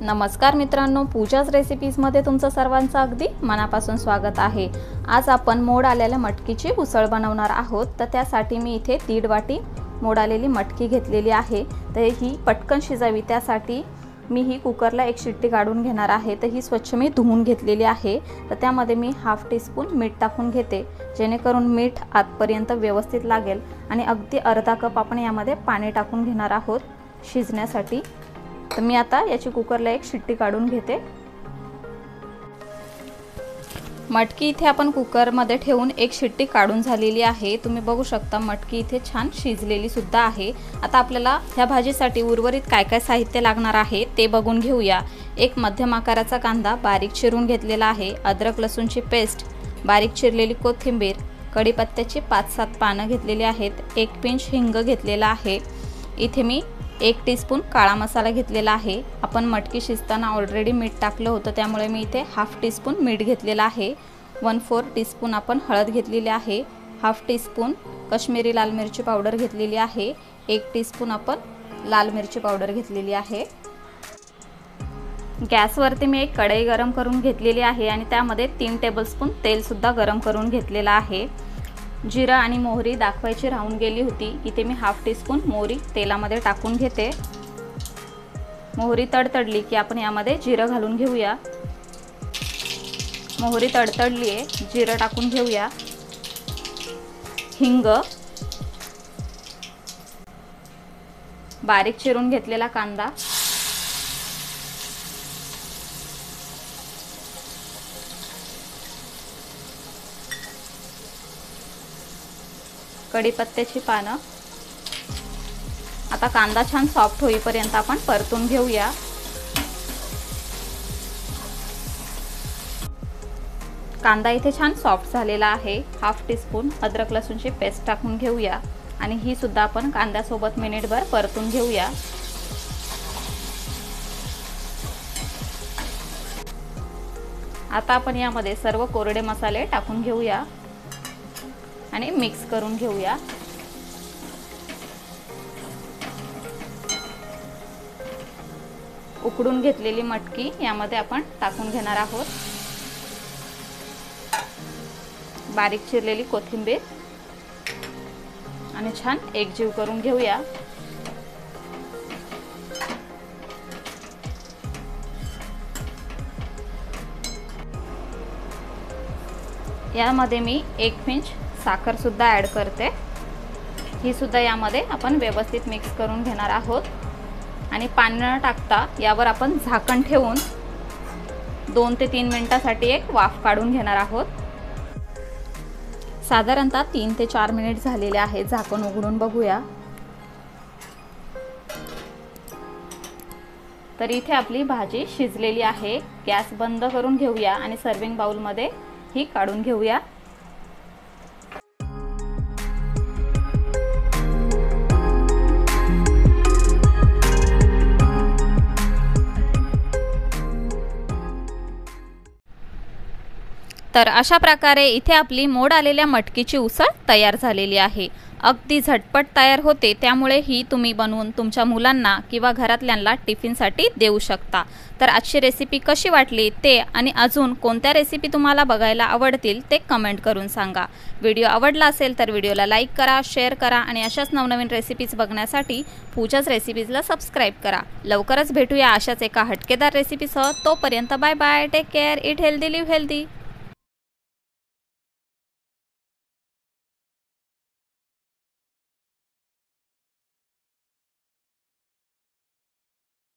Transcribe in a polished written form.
नमस्कार मित्रांनो, पूजाच रेसिपीजमध्ये तुमचं सर्वांचं अगदी मनापासून स्वागत आहे। आज आपण मोड आलेल्या मटकीची उसळ बनवणार आहोत। तर त्यासाठी मी इथे 1.5 वाटी मोड आलेली मटकी घेतलेली आहे। तर ही पटकन शिजावी त्यासाठी मी ही कुकरला एक शिट्टी काढून घेणार आहे। तर ही स्वच्छ मी धुवून घेतलेली आहे। तर त्यामध्ये मी हाफ टीस्पून मीठ टाकून घेते, जेणेकरून मीठ आतपर्यंत व्यवस्थित लागेल। आणि अगदी अर्धा कप आपण यामध्ये पाणी टाकून घेणार आहोत शिजण्यासाठी। तर मी आता याची कुकरला एक शिट्टी काढून घेते। मटकी इथे आपण कुकरमध्ये ठेवून एक शिट्टी काढून झालेली आहे। तुम्ही बघू शकता मटकी इथे छान शिजलेली सुद्धा आहे। आता आपल्याला ह्या भाजीसाठी उर्वरित काय काय साहित्य लागणार आहे ते बघून घेऊया। एक मध्यम आकाराचा कांदा बारीक चिरून घेतलेला आहे, अद्रक लसूणची पेस्ट, बारीक चिरलेली कोथिंबीर, कढीपत्त्याची 5-7 पानं घेतलेली आहेत, एक पिंच हिंग घेतलेला आहे। इथे मी 1 टीस्पून काळा मसाला घेतलेला आहे। आपण मटकी शिजताना ऑलरेडी मीठ टाकलं होतं, त्यामुळे मी इथे हाफ टीस्पून मीठ घेतलेला आहे। 1/4 टीस्पून आपण हळद घेतलेली आहे, हाफ टीस्पून काश्मीरी लाल मिरची पावडर घेतलेली आहे, 1 टीस्पून आपण लाल मिरची पावडर घेतलेली आहे। गॅसवरती मी एक कढई गरम करून घेतलेली आहे आणि त्यामध्ये 3 टेबलस्पून तेल सुद्धा गरम करून घेतलेला आहे। जिरा आणि मोहरी दाखवायची राहून गेली होती, इथे मी हाफ टीस्पून मोहरी तेलामध्ये टाकून घेते। मोहरी तडतडली की आपण यामध्ये जिरं घालून घेऊया। मोहरी तडतडली आहे, जिरं टाकून घेऊया। हिंग, बारीक चिरून घेतलेला कांदा, कढीपत्त्याची पानं। आता कांदा छान सॉफ्ट होईपर्यंत आपण परतून घेऊया। कांदा इथे छान सॉफ्ट झालेला आहे। हाफ टीस्पून अद्रक लसूणची पेस्ट टाकून घेऊया आणि ही सुद्धा आपण कांद्यासोबत मिनिटभर परतून घेऊया। आता आपण यामध्ये सर्व कोरडे मसाले टाकून घेऊया आणि मिक्स करून घेऊया। उकडून घेतलेली मटकी यामध्ये आपण टाकून घेणार आहोत। बारीक चिरलेली कोथिंबीर आणि छान एकजीव करून घेऊया। यामध्ये मी 1 पिंच साखर सुद्धा ॲड करते। ही सुद्धा यामध्ये आपण व्यवस्थित मिक्स करून घेणार आहोत आणि पाणी न टाकता यावर आपण झाकण ठेवून 2 ते 3 मिनिटांसाठी एक वाफ काढून घेणार आहोत। साधारणतः 3 ते 4 मिनिट झालेले आहेत। झाकण उघडून बघूया। तर इथे आपली भाजी शिजलेली आहे। गॅस बंद करून घेऊया आणि सर्विंग बाउलमध्ये ही काढून घेऊया। तर अशा प्रकारे इथे आपली मोड आलेल्या मटकीची उसळ तयार झालेली आहे। अगदी झटपट तयार होते, त्यामुळे ही तुम्ही बनवून तुमच्या मुलांना किंवा घरातल्यांना टिफिनसाठी देऊ शकता। तर आजची रेसिपी कशी वाटली ते आणि अजून कोणत्या रेसिपी तुम्हाला बघायला आवडतील ते कमेंट करून सांगा। व्हिडिओ आवडला असेल तर व्हिडिओला लाईक करा, शेअर करा आणि अशाच नवनवीन रेसिपीज बघण्यासाठी पूजाच रेसिपीजला सबस्क्राईब करा। लवकरच भेटूया अशाच एका हटकेदार रेसिपीसह। तोपर्यंत bye bye, take care, eat healthy, live healthy.